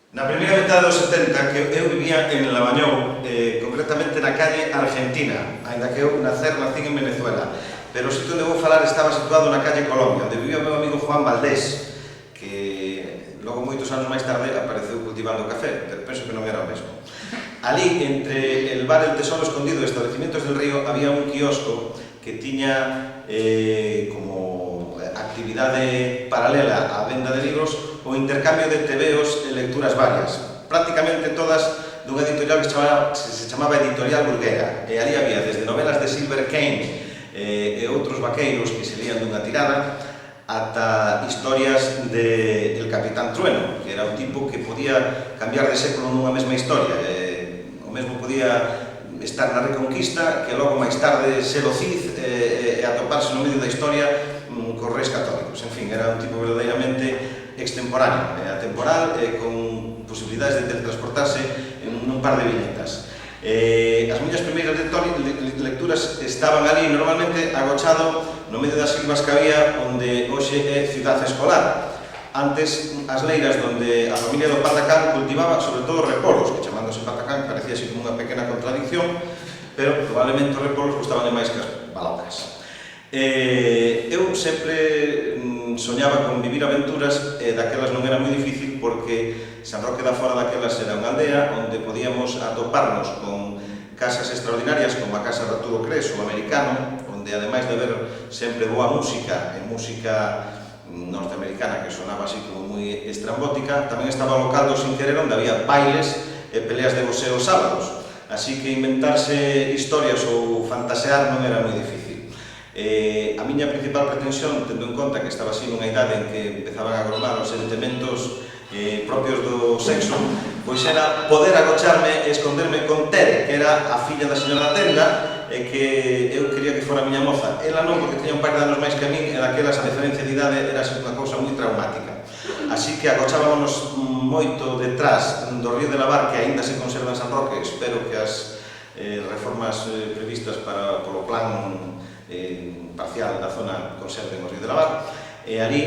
Na primeira metade dos 70, que eu vivía en Lavañou, concretamente na calle Argentina, ainda que eu nacín en Venezuela, pero o sitio onde vou falar estaba situado na calle Colombia, onde vivía o meu amigo Juan Valdés, que logo moitos anos máis tarde apareceu cultivando café, pero penso que non era o mesmo. Ali, entre el bar El Tesoro Escondido e Establecimientos del Río, había un quiosco que tiña como actividade paralela á venda de libros o intercambio de tebeos e lecturas varias, prácticamente todas dunha editorial que se chamaba Editorial Burguera, e ali había desde novelas de Silver Kane e outros vaqueiros que se lían dunha tirada ata historias de El Capitán Trueno, que era un tipo que podía cambiar de século nunha mesma historia, o mesmo podía estar na Reconquista, que logo máis tarde ser o Cid e atoparse no medio da historia cos reis católicos. En fin, era un tipo verdadeiramente extemporáneo, atemporal, con posibilidades de teletransportarse en un par de viñetas. As miñas primeiras lecturas estaban ali normalmente agochado no medio das silvas que había onde hoxe é Cidade Escolar. Antes, as leiras donde a familia do Patacán cultivaba sobre todo repolos, que chamándose Patacán parecía así como unha pequena contradicción, pero probablemente os repolos gustaban máis que as balocas. Eu sempre soñaba con vivir aventuras e daquelas non era moi difícil porque San Roque da Fora daquelas era unha aldea onde podíamos atoparnos con casas extraordinarias como a casa de Arturo Cres, o americano, onde ademais de haber sempre boa música e música norteamericana que sonaba así como moi estrambótica, tamén estaba o local do Sin Querer onde había bailes e peleas de boxeo os sábados, así que inventarse historias ou fantasear non era moi difícil. A miña principal pretensión, tendo en conta que estaba así nunha idade en que empezaban a agromar os sentimentos propios do sexo, pois era poder agocharme e esconderme con Tere, que era a filla da señora da tenda, e que eu quería que fora a miña moza. Ela non, porque tiña un par de anos máis que a min, e daquelas a diferencia de idade era unha cousa moi traumática. Así que agochábamos moito detrás do río de Lavar, que aínda se conserva en San Roque. Espero que as reformas previstas polo plan parcial da zona conserven o río de Lavar. E ali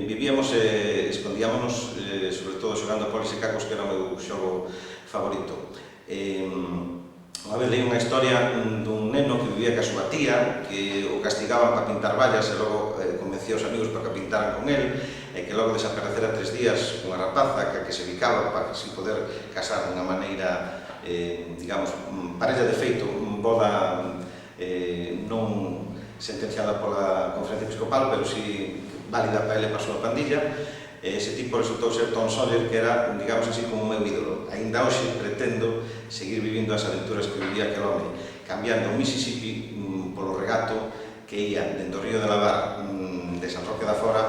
vivíamos e escondíamonos, sobre todo xogando a polis e cacos, que era o meu xogo favorito. Unha vez leí unha historia dun neno que vivía ca súa tía, que o castigaban para pintar vallas e logo convencía os amigos para que pintaran con el, e que logo desaparecera 3 días unha rapaza que se bicaba para así poder casar dunha maneira, digamos, parella de feito, boda non sentenciada pola Conferencia Episcopal, pero si válida para ele e para a súa pandilla. Ese tipo resultou ser Tom Sawyer, que era, digamos así, como o meu ídolo. Ainda hoxe pretendo seguir vivindo as aventuras que vivía aquel home, cambiando o Mississippi polo regato que ia dentro do río de Lavar de San Roque da Fora